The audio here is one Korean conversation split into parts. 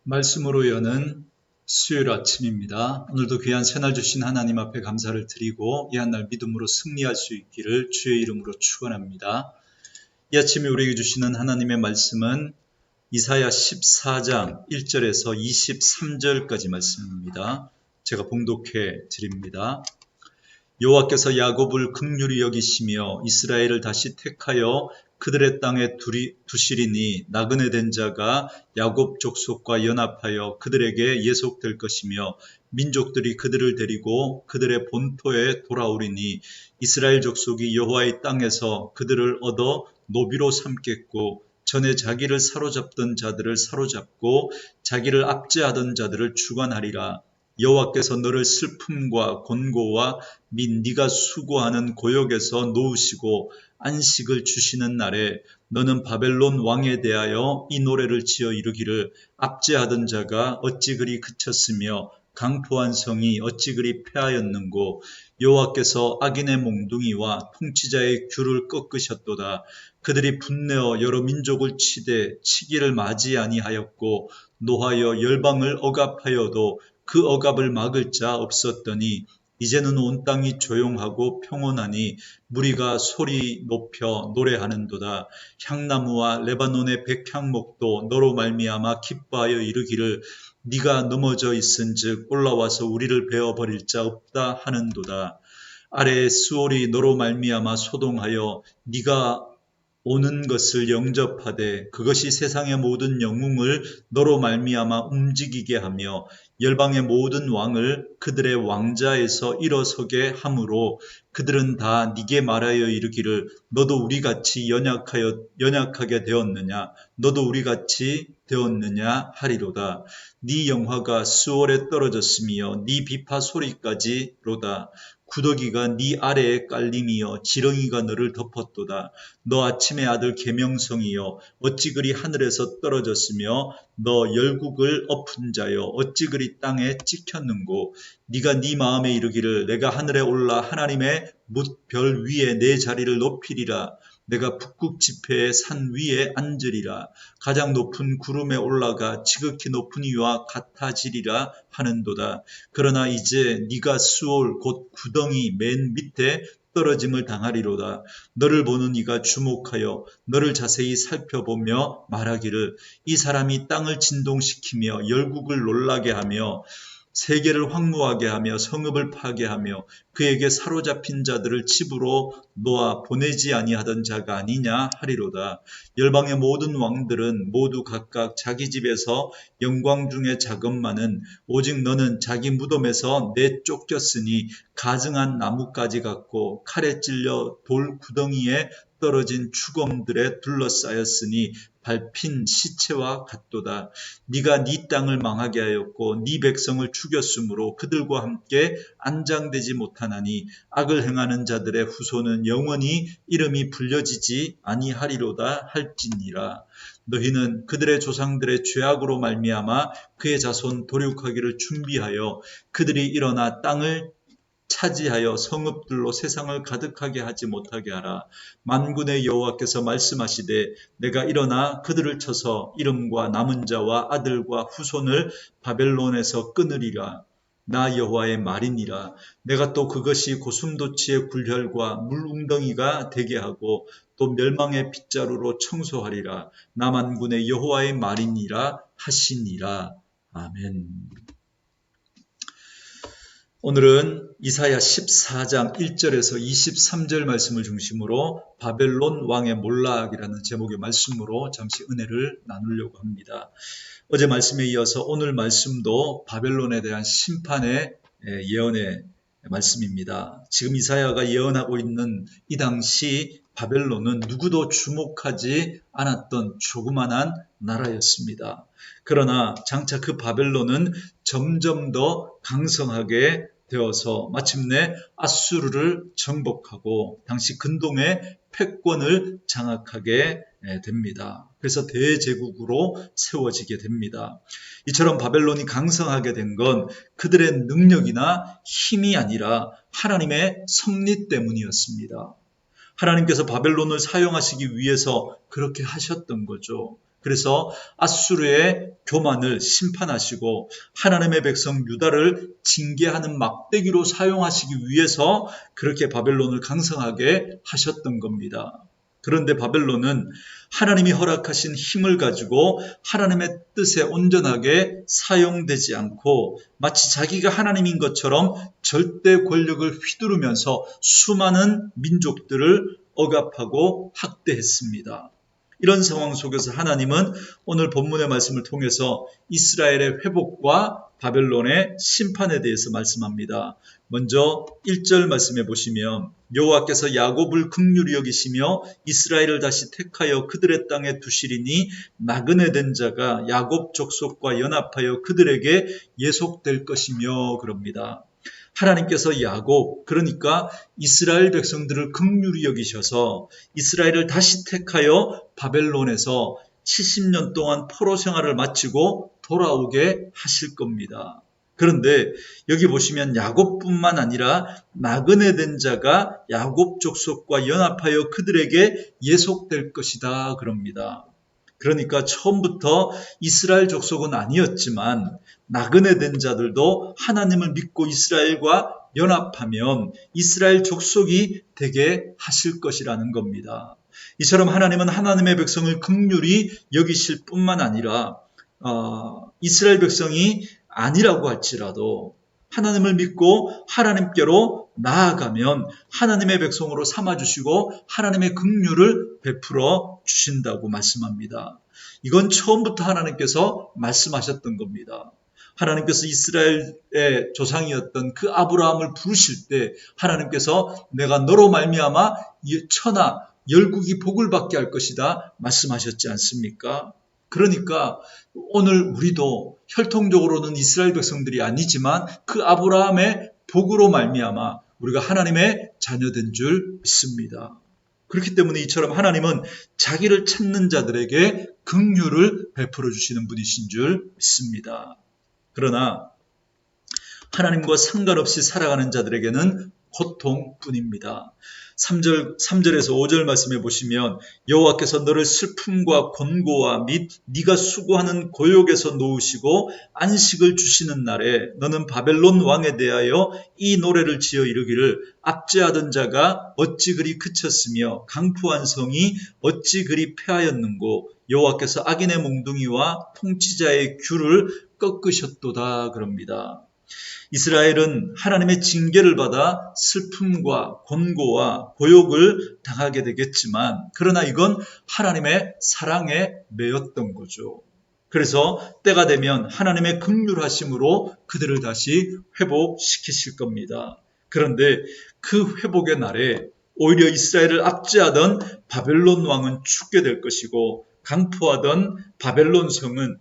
말씀으로 여는 수요일 아침입니다. 오늘도 귀한 새날 주신 하나님 앞에 감사를 드리고 이 한날 믿음으로 승리할 수 있기를 주의 이름으로 축원합니다. 이 아침에 우리에게 주시는 하나님의 말씀은 이사야 14장 1절에서 23절까지 말씀입니다. 제가 봉독해 드립니다. 여호와께서 야곱을 긍휼히 여기시며 이스라엘을 다시 택하여 그들의 땅에 두시리니 나그네 된 자가 야곱 족속과 연합하여 그들에게 예속될 것이며 민족들이 그들을 데리고 그들의 본토에 돌아오리니 이스라엘 족속이 여호와의 땅에서 그들을 얻어 노비로 삼겠고 전에 자기를 사로잡던 자들을 사로잡고 자기를 압제하던 자들을 주관하리라. 여호와께서 너를 슬픔과 곤고와 및 네가 수고하는 고역에서 놓으시고 안식을 주시는 날에 너는 바벨론 왕에 대하여 이 노래를 지어 이르기를 압제하던 자가 어찌 그리 그쳤으며 강포한 성이 어찌 그리 패하였는고 여호와께서 악인의 몽둥이와 통치자의 귤을 꺾으셨도다. 그들이 분내어 여러 민족을 치되 치기를 맞이 아니하였고 노하여 열방을 억압하여도 그 억압을 막을 자 없었더니 이제는 온 땅이 조용하고 평온하니 무리가 소리 높여 노래하는도다. 향나무와 레바논의 백향목도 너로 말미암아 기뻐하여 이르기를 네가 넘어져 있은즉 올라와서 우리를 베어버릴 자 없다 하는도다. 아래에 스올이 너로 말미암아 소동하여 네가 오는 것을 영접하되 그것이 세상의 모든 영웅을 너로 말미암아 움직이게 하며 열방의 모든 왕을 그들의 왕자에서 일어서게 하므로 그들은 다 네게 말하여 이르기를 너도 우리같이 연약하게 되었느냐 너도 우리같이 되었느냐 하리로다. 네 영화가 스올에 떨어졌으며 네 비파 소리까지로다. 구더기가 네 아래에 깔림이여 지렁이가 너를 덮었도다. 너 아침의 아들 계명성이여 어찌 그리 하늘에서 떨어졌으며 너 열국을 엎은 자여 어찌 그리 땅에 찍혔는고 네가 네 마음에 이르기를 내가 하늘에 올라 하나님의 뭇별 위에 내 자리를 높이리라. 내가 북극 지폐의 산 위에 앉으리라. 가장 높은 구름에 올라가 지극히 높은 이와 같아지리라 하는도다. 그러나 이제 네가 수올 곧 구덩이 맨 밑에 떨어짐을 당하리로다. 너를 보는 이가 주목하여 너를 자세히 살펴보며 말하기를 이 사람이 땅을 진동시키며 열국을 놀라게 하며 세계를 황무하게 하며 성읍을 파괴하며 그에게 사로잡힌 자들을 집으로 놓아 보내지 아니하던 자가 아니냐 하리로다. 열방의 모든 왕들은 모두 각각 자기 집에서 영광 중에 작업만은 오직 너는 자기 무덤에서 내쫓겼으니 가증한 나뭇가지 같고 칼에 찔려 돌 구덩이에 떨어진 추검들에 둘러싸였으니 밟힌 시체와 같도다. 네가 네 땅을 망하게 하였고 네 백성을 죽였으므로 그들과 함께 안장되지 못하나니 악을 행하는 자들의 후손은 영원히 이름이 불려지지 아니하리로다 할지니라. 너희는 그들의 조상들의 죄악으로 말미암아 그의 자손 도륙하기를 준비하여 그들이 일어나 땅을 차지하여 성읍들로 세상을 가득하게 하지 못하게 하라. 만군의 여호와께서 말씀하시되 내가 일어나 그들을 쳐서 이름과 남은 자와 아들과 후손을 바벨론에서 끊으리라. 나 여호와의 말이니라. 내가 또 그것이 고슴도치의 굴혈과 물웅덩이가 되게 하고 또 멸망의 빗자루로 청소하리라. 나 만군의 여호와의 말이니라 하시니라. 아멘. 오늘은 이사야 14장 1절에서 23절 말씀을 중심으로 바벨론 왕의 몰락이라는 제목의 말씀으로 잠시 은혜를 나누려고 합니다. 어제 말씀에 이어서 오늘 말씀도 바벨론에 대한 심판의 예언의 말씀입니다. 지금 이사야가 예언하고 있는 이 당시 바벨론은 누구도 주목하지 않았던 조그만한 나라였습니다. 그러나 장차 그 바벨론은 점점 더 강성하게 되어서 마침내 아수르를 정복하고 당시 근동의 패권을 장악하게 됩니다. 그래서 대제국으로 세워지게 됩니다. 이처럼 바벨론이 강성하게 된 건 그들의 능력이나 힘이 아니라 하나님의 섭리 때문이었습니다. 하나님께서 바벨론을 사용하시기 위해서 그렇게 하셨던 거죠. 그래서 아수르의 교만을 심판하시고 하나님의 백성 유다를 징계하는 막대기로 사용하시기 위해서 그렇게 바벨론을 강성하게 하셨던 겁니다. 그런데 바벨론은 하나님이 허락하신 힘을 가지고 하나님의 뜻에 온전하게 사용되지 않고 마치 자기가 하나님인 것처럼 절대 권력을 휘두르면서 수많은 민족들을 억압하고 학대했습니다. 이런 상황 속에서 하나님은 오늘 본문의 말씀을 통해서 이스라엘의 회복과 바벨론의 심판에 대해서 말씀합니다. 먼저 1절 말씀해 보시면 여호와께서 야곱을 긍휼히 여기시며 이스라엘을 다시 택하여 그들의 땅에 두시리니 나그네 된 자가 야곱 족속과 연합하여 그들에게 예속될 것이며 그럽니다. 하나님께서 야곱, 그러니까 이스라엘 백성들을 긍휼히 여기셔서 이스라엘을 다시 택하여 바벨론에서 70년 동안 포로 생활을 마치고 돌아오게 하실 겁니다. 그런데 여기 보시면 야곱뿐만 아니라 나그네 된 자가 야곱 족속과 연합하여 그들에게 예속될 것이다 그럽니다. 그러니까 처음부터 이스라엘 족속은 아니었지만 나그네 된 자들도 하나님을 믿고 이스라엘과 연합하면 이스라엘 족속이 되게 하실 것이라는 겁니다. 이처럼 하나님은 하나님의 백성을 긍휼히 여기실 뿐만 아니라 이스라엘 백성이 아니라고 할지라도 하나님을 믿고 하나님께로 나아가면 하나님의 백성으로 삼아주시고 하나님의 긍휼을 베풀어 주신다고 말씀합니다. 이건 처음부터 하나님께서 말씀하셨던 겁니다. 하나님께서 이스라엘의 조상이었던 그 아브라함을 부르실 때 하나님께서 내가 너로 말미암아 천하 열국이 복을 받게 할 것이다 말씀하셨지 않습니까? 그러니까 오늘 우리도 혈통적으로는 이스라엘 백성들이 아니지만 그 아브라함의 복으로 말미암아 우리가 하나님의 자녀된 줄 믿습니다. 그렇기 때문에 이처럼 하나님은 자기를 찾는 자들에게 긍휼을 베풀어 주시는 분이신 줄 믿습니다. 그러나 하나님과 상관없이 살아가는 자들에게는 고통뿐입니다. 3절에서 5절 말씀해 보시면 여호와께서 너를 슬픔과 곤고와 및 네가 수고하는 고역에서 놓으시고 안식을 주시는 날에 너는 바벨론 왕에 대하여 이 노래를 지어 이르기를 압제하던 자가 어찌 그리 그쳤으며 강포한 성이 어찌 그리 패하였는고 여호와께서 악인의 몽둥이와 통치자의 귤을 꺾으셨도다 그럽니다. 이스라엘은 하나님의 징계를 받아 슬픔과 곤고와 고욕을 당하게 되겠지만 그러나 이건 하나님의 사랑에 매였던 거죠. 그래서 때가 되면 하나님의 긍휼하심으로 그들을 다시 회복시키실 겁니다. 그런데 그 회복의 날에 오히려 이스라엘을 압제하던 바벨론 왕은 죽게 될 것이고 강포하던 바벨론 성은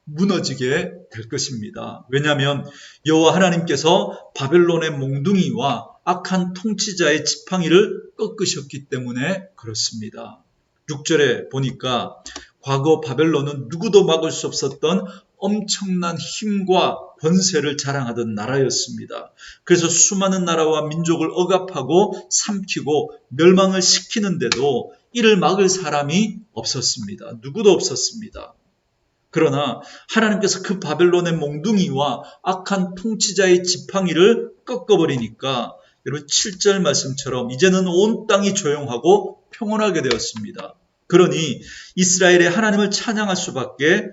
무너지게 될 것입니다. 왜냐하면 여호와 하나님께서 바벨론의 몽둥이와 악한 통치자의 지팡이를 꺾으셨기 때문에 그렇습니다. 6절에 보니까 과거 바벨론은 누구도 막을 수 없었던 엄청난 힘과 권세를 자랑하던 나라였습니다. 그래서 수많은 나라와 민족을 억압하고 삼키고 멸망을 시키는데도 이를 막을 사람이 없었습니다. 누구도 없었습니다. 그러나 하나님께서 그 바벨론의 몽둥이와 악한 통치자의 지팡이를 꺾어버리니까 여러분 7절 말씀처럼 이제는 온 땅이 조용하고 평온하게 되었습니다. 그러니 이스라엘의 하나님을 찬양할 수밖에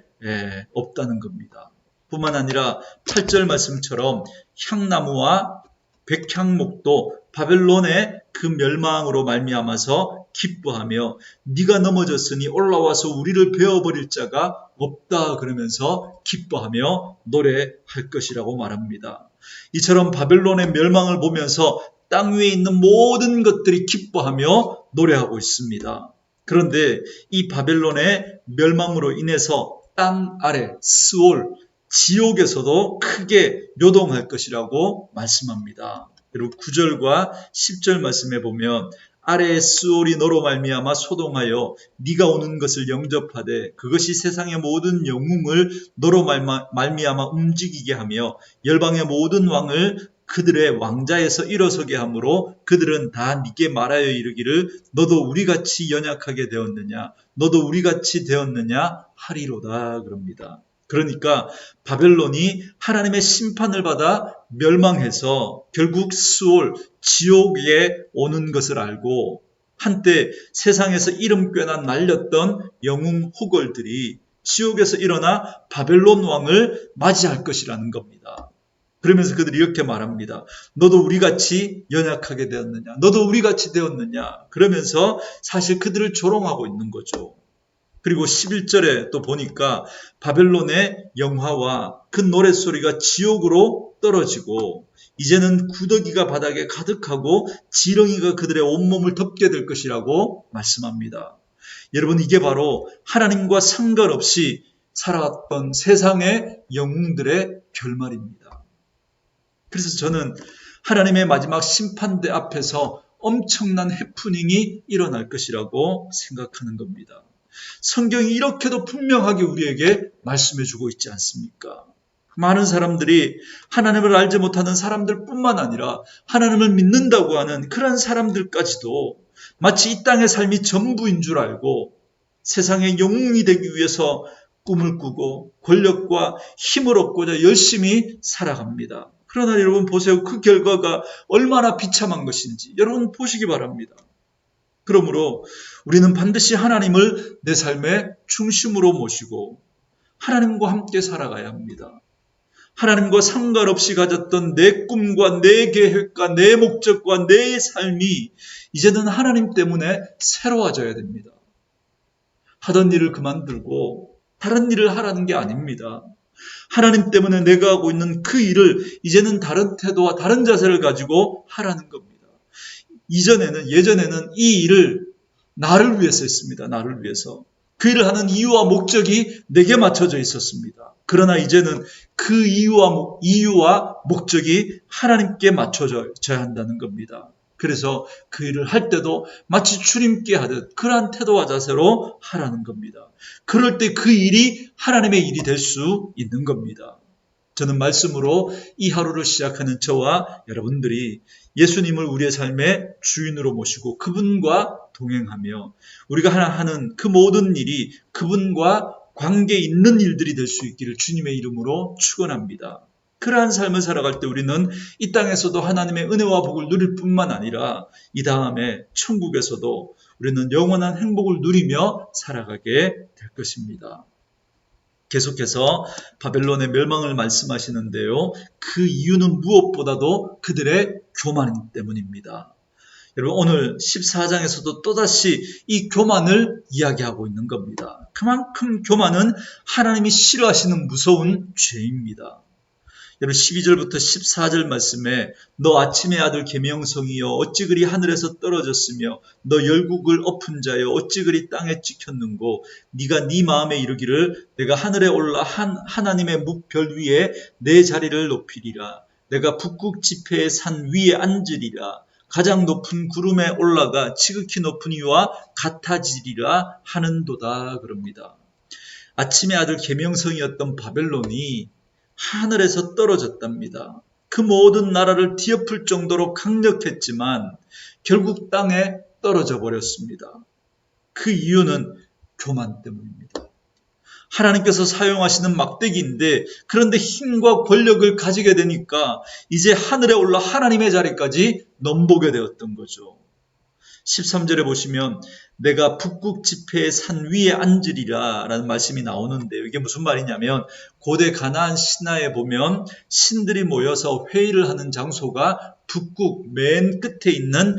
없다는 겁니다. 뿐만 아니라 8절 말씀처럼 향나무와 백향목도 바벨론의 그 멸망으로 말미암아서 기뻐하며 네가 넘어졌으니 올라와서 우리를 베어버릴 자가 없다 그러면서 기뻐하며 노래할 것이라고 말합니다. 이처럼 바벨론의 멸망을 보면서 땅 위에 있는 모든 것들이 기뻐하며 노래하고 있습니다. 그런데 이 바벨론의 멸망으로 인해서 땅 아래 스올 지옥에서도 크게 요동할 것이라고 말씀합니다. 그리고 9절과 10절 말씀해 보면 아래의 스올이 너로 말미암아 소동하여 네가 오는 것을 영접하되 그것이 세상의 모든 영웅을 너로 말미암아 움직이게 하며 열방의 모든 왕을 그들의 왕자에서 일어서게 하므로 그들은 다 네게 말하여 이르기를 너도 우리같이 연약하게 되었느냐 너도 우리같이 되었느냐 하리로다 그럽니다. 그러니까 바벨론이 하나님의 심판을 받아 멸망해서 결국 스올 지옥에 오는 것을 알고 한때 세상에서 이름 꽤나 날렸던 영웅 호걸들이 지옥에서 일어나 바벨론 왕을 맞이할 것이라는 겁니다. 그러면서 그들이 이렇게 말합니다. 너도 우리같이 연약하게 되었느냐? 너도 우리같이 되었느냐? 그러면서 사실 그들을 조롱하고 있는 거죠. 그리고 11절에 또 보니까 바벨론의 영화와 그 노랫소리가 지옥으로 떨어지고 이제는 구더기가 바닥에 가득하고 지렁이가 그들의 온몸을 덮게 될 것이라고 말씀합니다. 여러분 이게 바로 하나님과 상관없이 살아왔던 세상의 영웅들의 결말입니다. 그래서 저는 하나님의 마지막 심판대 앞에서 엄청난 해프닝이 일어날 것이라고 생각하는 겁니다. 성경이 이렇게도 분명하게 우리에게 말씀해 주고 있지 않습니까? 많은 사람들이 하나님을 알지 못하는 사람들뿐만 아니라 하나님을 믿는다고 하는 그런 사람들까지도 마치 이 땅의 삶이 전부인 줄 알고 세상의 영웅이 되기 위해서 꿈을 꾸고 권력과 힘을 얻고자 열심히 살아갑니다. 그러나 여러분 보세요. 그 결과가 얼마나 비참한 것인지 여러분 보시기 바랍니다. 그러므로 우리는 반드시 하나님을 내 삶의 중심으로 모시고 하나님과 함께 살아가야 합니다. 하나님과 상관없이 가졌던 내 꿈과 내 계획과 내 목적과 내 삶이 이제는 하나님 때문에 새로워져야 됩니다. 하던 일을 그만두고 다른 일을 하라는 게 아닙니다. 하나님 때문에 내가 하고 있는 그 일을 이제는 다른 태도와 다른 자세를 가지고 하라는 겁니다. 예전에는 이 일을 나를 위해서 했습니다. 나를 위해서. 그 일을 하는 이유와 목적이 내게 맞춰져 있었습니다. 그러나 이제는 그 이유와 목적이 하나님께 맞춰져야 한다는 겁니다. 그래서 그 일을 할 때도 마치 출임께 하듯 그러한 태도와 자세로 하라는 겁니다. 그럴 때 그 일이 하나님의 일이 될 수 있는 겁니다. 저는 말씀으로 이 하루를 시작하는 저와 여러분들이 예수님을 우리의 삶의 주인으로 모시고 그분과 동행하며 우리가 하는 그 모든 일이 그분과 관계 있는 일들이 될 수 있기를 주님의 이름으로 축원합니다. 그러한 삶을 살아갈 때 우리는 이 땅에서도 하나님의 은혜와 복을 누릴 뿐만 아니라 이 다음에 천국에서도 우리는 영원한 행복을 누리며 살아가게 될 것입니다. 계속해서 바벨론의 멸망을 말씀하시는데요. 그 이유는 무엇보다도 그들의 교만 때문입니다. 여러분 오늘 14장에서도 또다시 이 교만을 이야기하고 있는 겁니다. 그만큼 교만은 하나님이 싫어하시는 무서운 죄입니다. 여러분 12절부터 14절 말씀에 너 아침의 아들 계명성이여 어찌 그리 하늘에서 떨어졌으며 너 열국을 엎은 자여 어찌 그리 땅에 찍혔는고 네가 네 마음에 이르기를 내가 하늘에 올라 하나님의 묵별 위에 내 자리를 높이리라 내가 북극 지폐의 산 위에 앉으리라 가장 높은 구름에 올라가 지극히 높은 이와 같아지리라 하는도다 그럽니다. 아침의 아들 계명성이었던 바벨론이 하늘에서 떨어졌답니다. 그 모든 나라를 뒤엎을 정도로 강력했지만 결국 땅에 떨어져 버렸습니다. 그 이유는 교만 때문입니다. 하나님께서 사용하시는 막대기인데 그런데 힘과 권력을 가지게 되니까 이제 하늘에 올라 하나님의 자리까지 넘보게 되었던 거죠. 13절에 보시면 내가 북극 지폐의 산 위에 앉으리라 라는 말씀이 나오는데요. 이게 무슨 말이냐면 고대 가나안 신화에 보면 신들이 모여서 회의를 하는 장소가 북극 맨 끝에 있는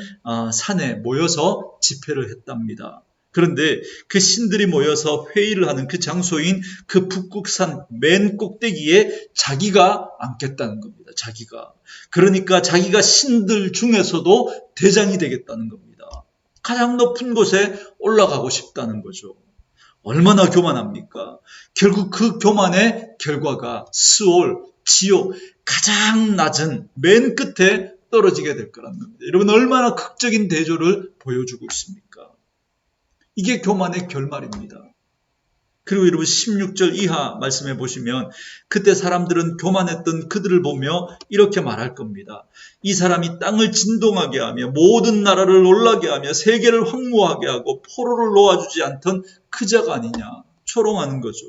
산에 모여서 집회를 했답니다. 그런데 그 신들이 모여서 회의를 하는 그 장소인 그 북극산 맨 꼭대기에 자기가 앉겠다는 겁니다. 자기가. 그러니까 자기가 신들 중에서도 대장이 되겠다는 겁니다. 가장 높은 곳에 올라가고 싶다는 거죠. 얼마나 교만합니까? 결국 그 교만의 결과가 스올, 지옥, 가장 낮은 맨 끝에 떨어지게 될 거란 겁니다. 여러분 얼마나 극적인 대조를 보여주고 있습니까? 이게 교만의 결말입니다. 그리고 여러분 16절 이하 말씀해 보시면 그때 사람들은 교만했던 그들을 보며 이렇게 말할 겁니다. 이 사람이 땅을 진동하게 하며 모든 나라를 놀라게 하며 세계를 황무하게 하고 포로를 놓아주지 않던 그 자가 아니냐. 조롱하는 거죠.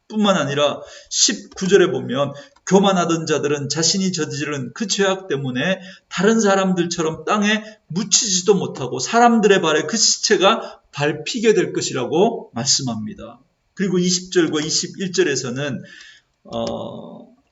뿐만 아니라 19절에 보면 교만하던 자들은 자신이 저지른 그 죄악 때문에 다른 사람들처럼 땅에 묻히지도 못하고 사람들의 발에 그 시체가 밟히게 될 것이라고 말씀합니다. 그리고 20절과 21절에서는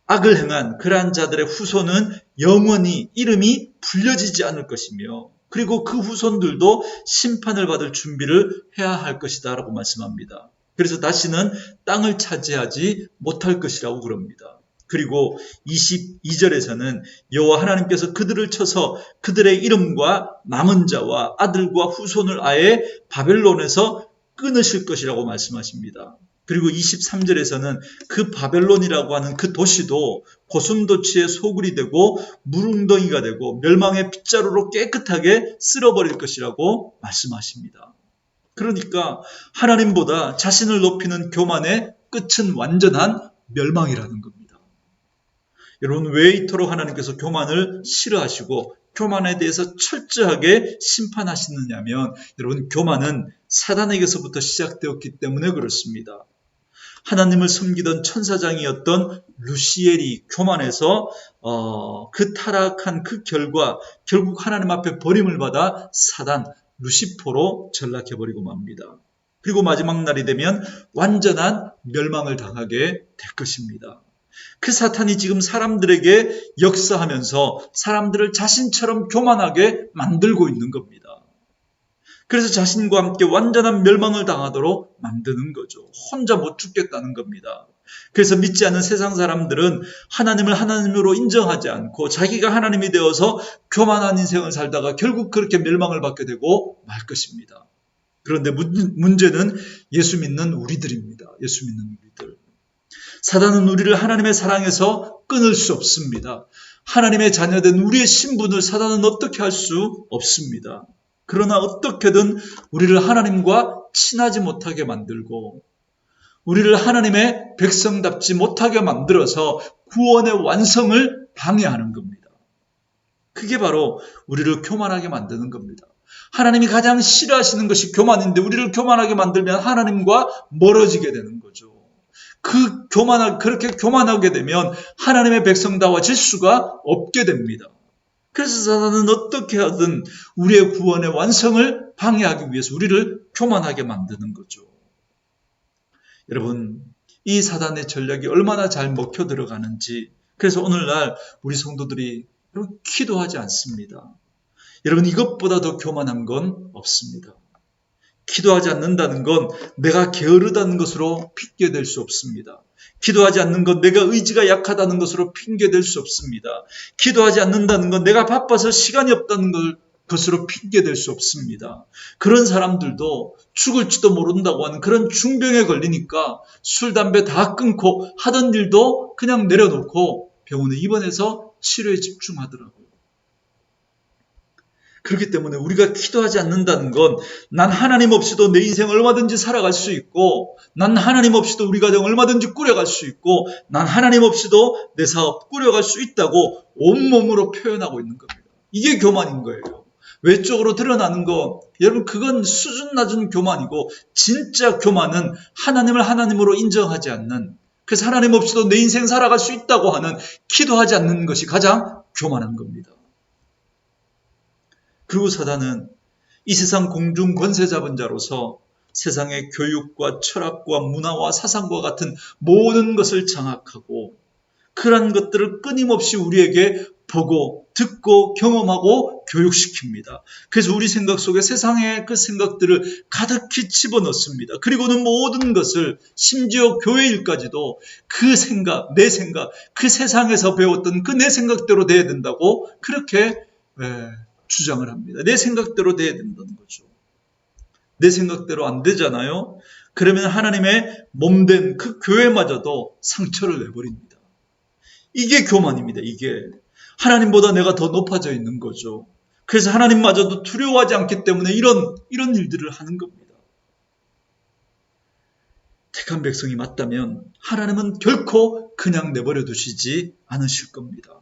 악을 행한 그러한 자들의 후손은 영원히 이름이 불려지지 않을 것이며 그리고 그 후손들도 심판을 받을 준비를 해야 할 것이다 라고 말씀합니다. 그래서 다시는 땅을 차지하지 못할 것이라고 그럽니다. 그리고 22절에서는 여호와 하나님께서 그들을 쳐서 그들의 이름과 남은 자와 아들과 후손을 아예 바벨론에서 끊으실 것이라고 말씀하십니다. 그리고 23절에서는 그 바벨론이라고 하는 그 도시도 고슴도치의 소굴이 되고 물웅덩이가 되고 멸망의 빗자루로 깨끗하게 쓸어버릴 것이라고 말씀하십니다. 그러니까 하나님보다 자신을 높이는 교만의 끝은 완전한 멸망이라는 겁니다. 여러분, 왜 이토록 하나님께서 교만을 싫어하시고 교만에 대해서 철저하게 심판하시느냐면 여러분, 교만은 사단에게서부터 시작되었기 때문에 그렇습니다. 하나님을 섬기던 천사장이었던 루시엘이 교만해서 그 타락한 그 결과 결국 하나님 앞에 버림을 받아 사단 루시퍼로 전락해버리고 맙니다. 그리고 마지막 날이 되면 완전한 멸망을 당하게 될 것입니다. 그 사탄이 지금 사람들에게 역사하면서 사람들을 자신처럼 교만하게 만들고 있는 겁니다. 그래서 자신과 함께 완전한 멸망을 당하도록 만드는 거죠. 혼자 못 죽겠다는 겁니다. 그래서 믿지 않는 세상 사람들은 하나님을 하나님으로 인정하지 않고 자기가 하나님이 되어서 교만한 인생을 살다가 결국 그렇게 멸망을 받게 되고 말 것입니다. 그런데 문제는 예수 믿는 우리들입니다. 예수 믿는 우리들. 사단은 우리를 하나님의 사랑에서 끊을 수 없습니다. 하나님의 자녀된 우리의 신분을 사단은 어떻게 할 수 없습니다. 그러나 어떻게든 우리를 하나님과 친하지 못하게 만들고 우리를 하나님의 백성답지 못하게 만들어서 구원의 완성을 방해하는 겁니다. 그게 바로 우리를 교만하게 만드는 겁니다. 하나님이 가장 싫어하시는 것이 교만인데 우리를 교만하게 만들면 하나님과 멀어지게 되는 거죠. 그렇게 교만하게 되면 하나님의 백성다워질 수가 없게 됩니다. 그래서 사단은 어떻게 하든 우리의 구원의 완성을 방해하기 위해서 우리를 교만하게 만드는 거죠. 여러분, 이 사단의 전략이 얼마나 잘 먹혀 들어가는지, 그래서 오늘날 우리 성도들이 기도하지 않습니다. 여러분, 이것보다 더 교만한 건 없습니다. 기도하지 않는다는 건 내가 게으르다는 것으로 핑계댈 수 없습니다. 기도하지 않는 건 내가 의지가 약하다는 것으로 핑계댈 수 없습니다. 기도하지 않는다는 건 내가 바빠서 시간이 없다는 것으로 핑계댈 수 없습니다. 그런 사람들도 죽을지도 모른다고 하는 그런 중병에 걸리니까 술, 담배 다 끊고 하던 일도 그냥 내려놓고 병원에 입원해서 치료에 집중하더라고요. 그렇기 때문에 우리가 기도하지 않는다는 건 난 하나님 없이도 내 인생 얼마든지 살아갈 수 있고 난 하나님 없이도 우리 가정 얼마든지 꾸려갈 수 있고 난 하나님 없이도 내 사업 꾸려갈 수 있다고 온몸으로 표현하고 있는 겁니다. 이게 교만인 거예요. 외적으로 드러나는 거 여러분 그건 수준 낮은 교만이고 진짜 교만은 하나님을 하나님으로 인정하지 않는 그래서 하나님 없이도 내 인생 살아갈 수 있다고 하는 기도하지 않는 것이 가장 교만한 겁니다. 그리고 사단은 이 세상 공중 권세 잡은 자로서 세상의 교육과 철학과 문화와 사상과 같은 모든 것을 장악하고 그러한 것들을 끊임없이 우리에게 보고 듣고 경험하고 교육시킵니다. 그래서 우리 생각 속에 세상의 그 생각들을 가득히 집어넣습니다. 그리고는 모든 것을 심지어 교회 일까지도 그 생각, 내 생각, 그 세상에서 배웠던 그 내 생각대로 돼야 된다고 그렇게 주장을 합니다. 내 생각대로 돼야 된다는 거죠. 내 생각대로 안 되잖아요. 그러면 하나님의 몸된 그 교회마저도 상처를 내버립니다. 이게 교만입니다. 이게 하나님보다 내가 더 높아져 있는 거죠. 그래서 하나님마저도 두려워하지 않기 때문에 이런 일들을 하는 겁니다. 택한 백성이 맞다면 하나님은 결코 그냥 내버려 두시지 않으실 겁니다.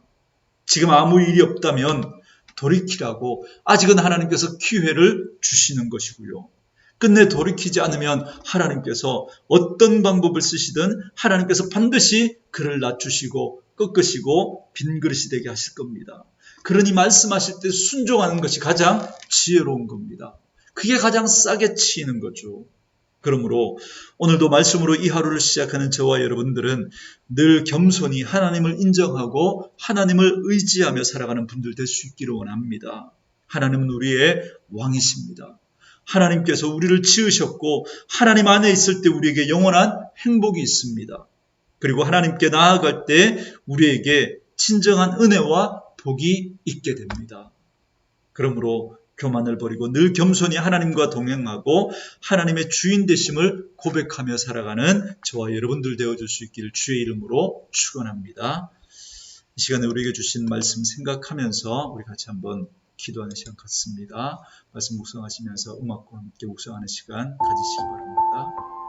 지금 아무 일이 없다면 돌이키라고 아직은 하나님께서 기회를 주시는 것이고요. 끝내 돌이키지 않으면 하나님께서 어떤 방법을 쓰시든 하나님께서 반드시 그를 낮추시고 꺾으시고 빈 그릇이 되게 하실 겁니다. 그러니 말씀하실 때 순종하는 것이 가장 지혜로운 겁니다. 그게 가장 싸게 치이는 거죠. 그러므로 오늘도 말씀으로 이 하루를 시작하는 저와 여러분들은 늘 겸손히 하나님을 인정하고 하나님을 의지하며 살아가는 분들 될 수 있기를 원합니다. 하나님은 우리의 왕이십니다. 하나님께서 우리를 지으셨고 하나님 안에 있을 때 우리에게 영원한 행복이 있습니다. 그리고 하나님께 나아갈 때 우리에게 진정한 은혜와 복이 있게 됩니다. 그러므로 교만을 버리고 늘 겸손히 하나님과 동행하고 하나님의 주인 되심을 고백하며 살아가는 저와 여러분들 되어줄 수 있기를 주의 이름으로 축원합니다. 이 시간에 우리에게 주신 말씀 생각하면서 우리 같이 한번 기도하는 시간 갖습니다. 말씀 묵상하시면서 음악과 함께 묵상하는 시간 가지시기 바랍니다.